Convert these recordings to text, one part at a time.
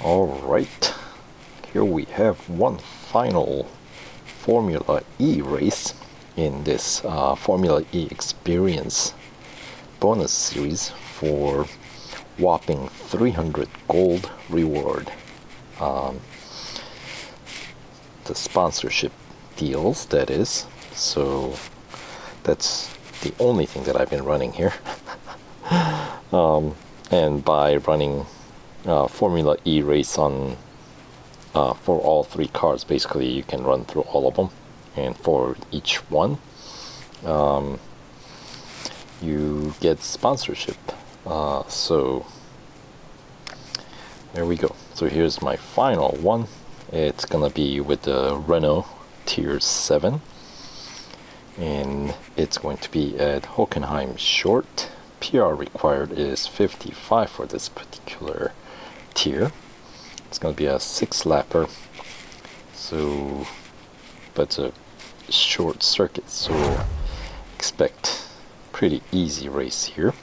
Alright, here we have one final Formula E race in this Formula E Experience bonus series for whopping 300 gold reward. The sponsorship deals, that is. So that's the only thing that I've been running here. And by running Formula E race on for all three cars, basically you can run through all of them, and for each one you get sponsorship. So there we go. So here's my final one. It's gonna be with the Renault Tier 7, and it's going to be at Hockenheim short. PR required is 55 for this particular tier. It's going to be a 6-lapper, so but it's a short circuit, so expect pretty easy race here.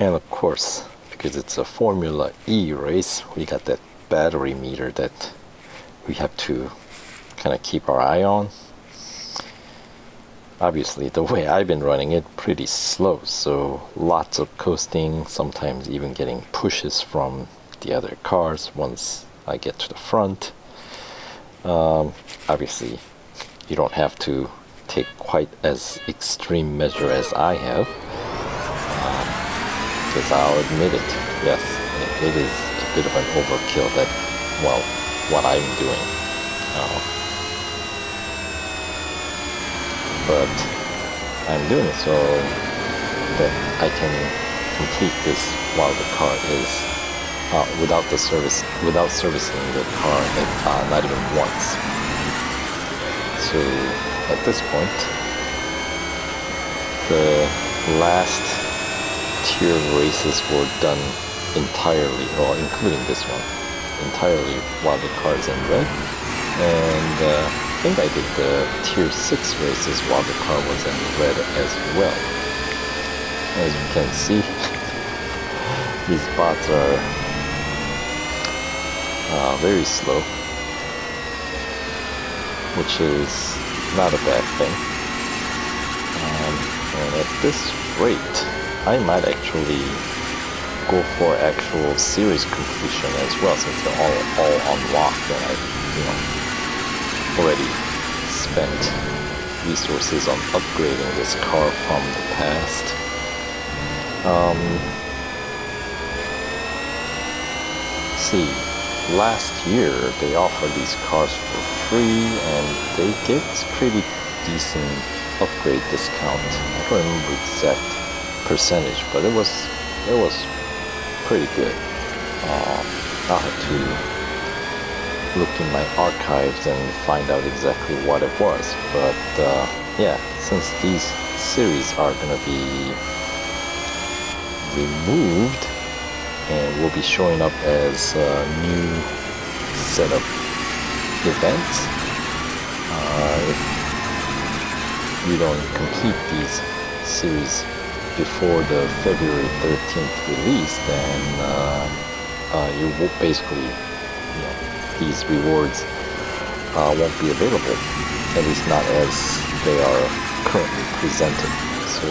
And of course, because it's a Formula E race, we got that battery meter that we have to kind of keep our eye on. Obviously, the way I've been running it, pretty slow, so lots of coasting, sometimes even getting pushes from the other cars once I get to the front. Obviously, you don't have to take quite as extreme measure as I have, because I'll admit it, yes, it is a bit of an overkill that, well, what I'm doing. But I'm doing it so that I can complete this while the car is without servicing the car not even once. So at this point, the last tier races were done entirely, or including this one, entirely while the car is in red, and I think I did the Tier 6 races while the car was in red as well. As you can see, these bots are very slow, which is not a bad thing. And at this rate, I might actually go for actual series completion as well, since they're all unlocked, and I, already spent resources on upgrading this car from the past. See, last year they offered these cars for free, and they gave us pretty decent upgrade discount. I don't remember exact percentage, but it was pretty good. I'll have to look in my archives and find out exactly what it was, but yeah, since these series are gonna be removed and will be showing up as a new set of events, if you don't complete these series before the February 13th release, then you will basically, these rewards won't be available, at least not as they are currently presented. So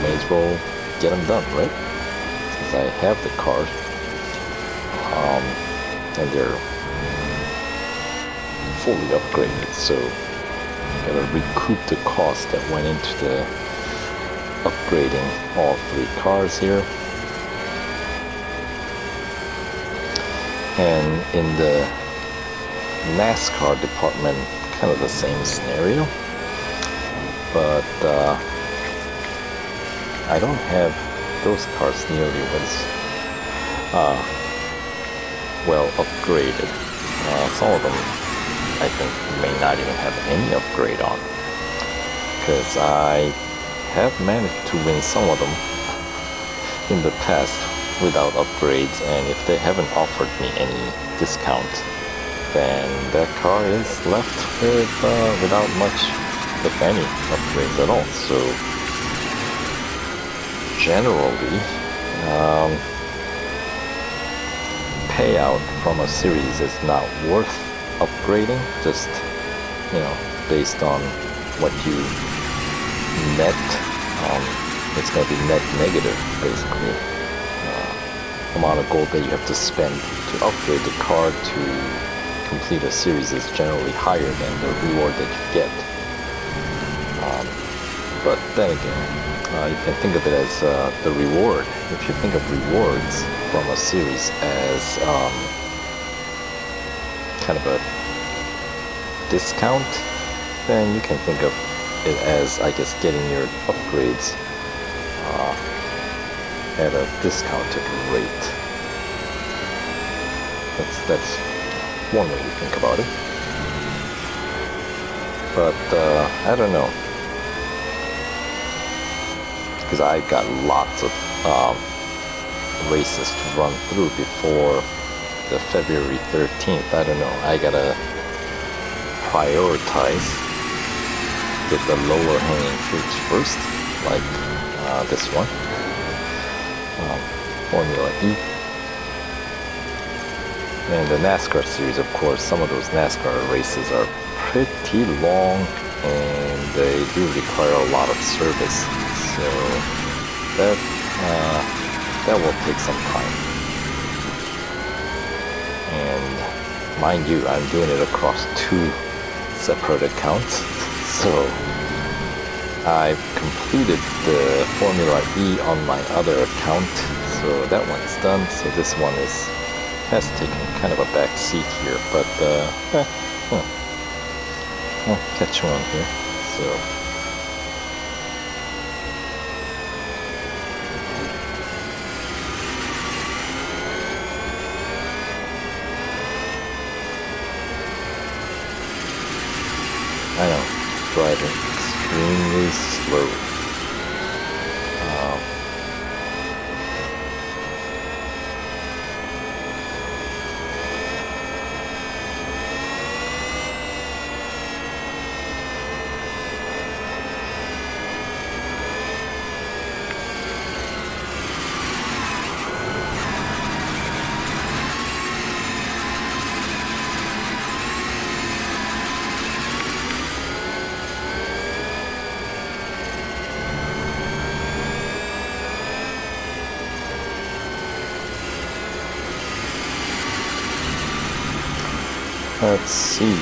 may as well get them done, right? Since I have the cars, and they're fully upgraded, so gotta recoup the cost that went into the upgrading all three cars here. And in the NASCAR department, kind of the same scenario, but I don't have those cars nearly as well upgraded. Some of them I think may not even have any upgrade on, because I have managed to win some of them in the past without upgrades, and if they haven't offered me any discount, then that car is left with without much, if any, upgrades at all. So generally, payout from a series is not worth upgrading, just, you know, based on what you net, it's going to be net negative, basically. Amount of gold that you have to spend to upgrade the car to complete a series is generally higher than the reward that you get. But then again, you can think of it as the reward. If you think of rewards from a series as kind of a discount, then you can think of it as, I guess, getting your upgrades at a discounted rate. That's one way to think about it. But I don't know, because I've got lots of races to run through before the February 13th. I don't know, I gotta prioritize, get the lower hanging fruits first, like this one, Formula E. And the NASCAR series, of course, some of those NASCAR races are pretty long and they do require a lot of service, so that will take some time. And mind you, I'm doing it across 2 separate accounts, so I've completed the Formula E on my other account, so that one's done. So this one has taken kind of a back seat here, but I'll catch on here. So I know, driving extremely slow. Let's see.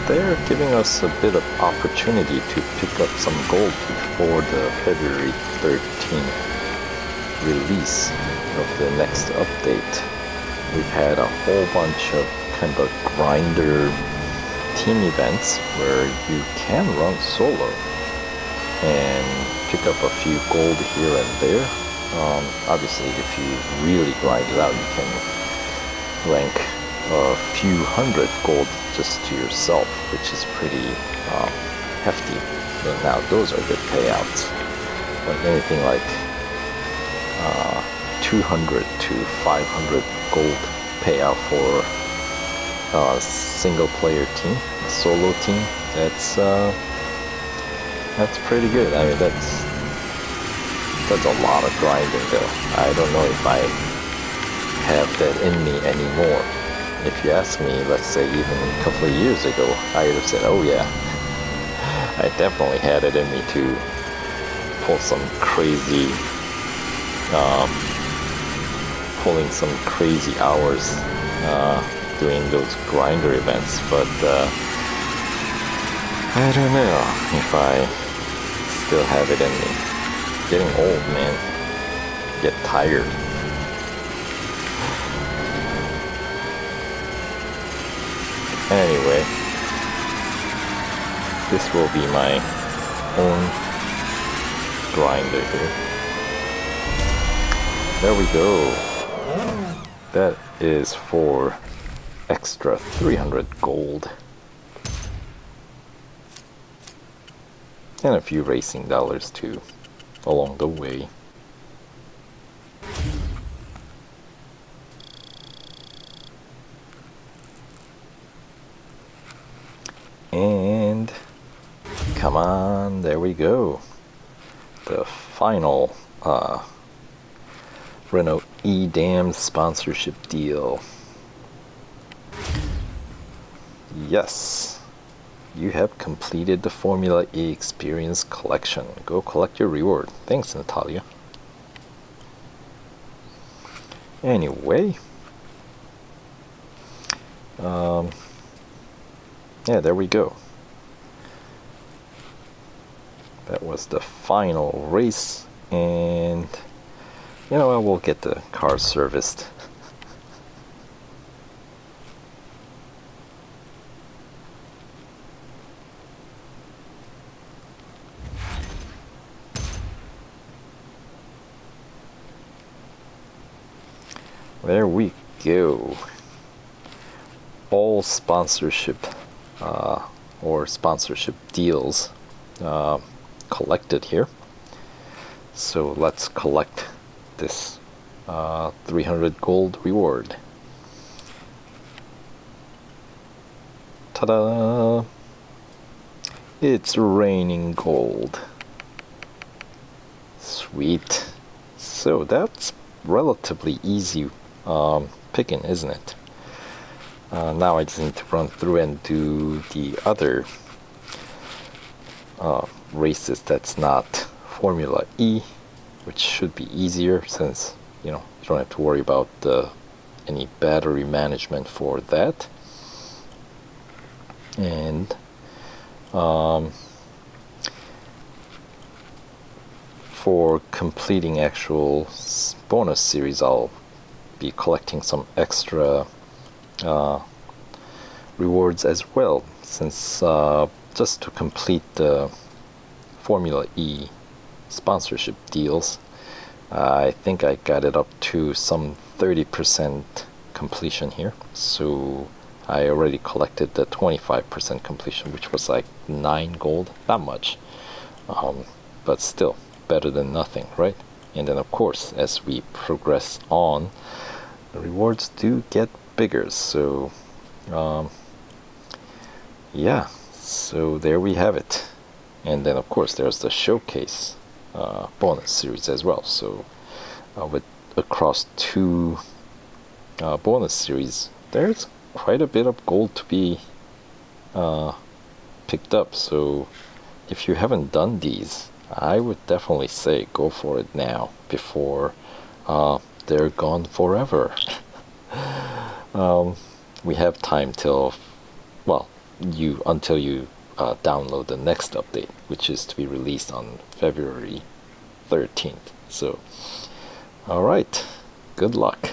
They're giving us a bit of opportunity to pick up some gold before the February 13th release of the next update. We've had a whole bunch of kind of grinder team events where you can run solo and pick up a few gold here and there. Obviously, if you really grind it out, you can rank a few hundred gold just to yourself, which is pretty hefty. But now those are good payouts. But anything like 200 to 500 gold payout for a single player team, a solo team, that's pretty good. I mean, that's a lot of grinding though. I don't know if I have that in me anymore. If you ask me, let's say even a couple of years ago, I would have said, oh yeah, I definitely had it in me to pull some crazy, pulling some crazy hours doing those grinder events, but I don't know if I still have it in me. Getting old, man. Get tired. Anyway, this will be my own grinder here. There we go. That is for extra 300 gold. And a few racing dollars too, along the way. And come on, there we go. The final Renault E-Dam sponsorship deal. Yes, you have completed the Formula E Experience Collection. Go collect your reward. Thanks, Natalia. Anyway, yeah, there we go. That was the final race, and you know, I will get the car serviced. There we go. All sponsorship or sponsorship deals collected here. So let's collect this 300 gold reward. Ta-da! It's raining gold. Sweet. So that's relatively easy picking, isn't it? Now I just need to run through and do the other races that's not Formula E, which should be easier since, you know, you don't have to worry about any battery management for that. And for completing actual bonus series, I'll be collecting some extra rewards as well, since just to complete the Formula E sponsorship deals, I think I got it up to some 30% completion here. So I already collected the 25% completion, which was like 9 gold. Not much, but still better than nothing, right? And then of course, as we progress on, the rewards do get bigger. So yeah, so there we have it. And then of course there's the showcase bonus series as well. So with across 2 bonus series, there's quite a bit of gold to be picked up. So if you haven't done these, I would definitely say go for it now before they're gone forever. We have time till, well, until you download the next update, which is to be released on February 13th. So, alright, good luck.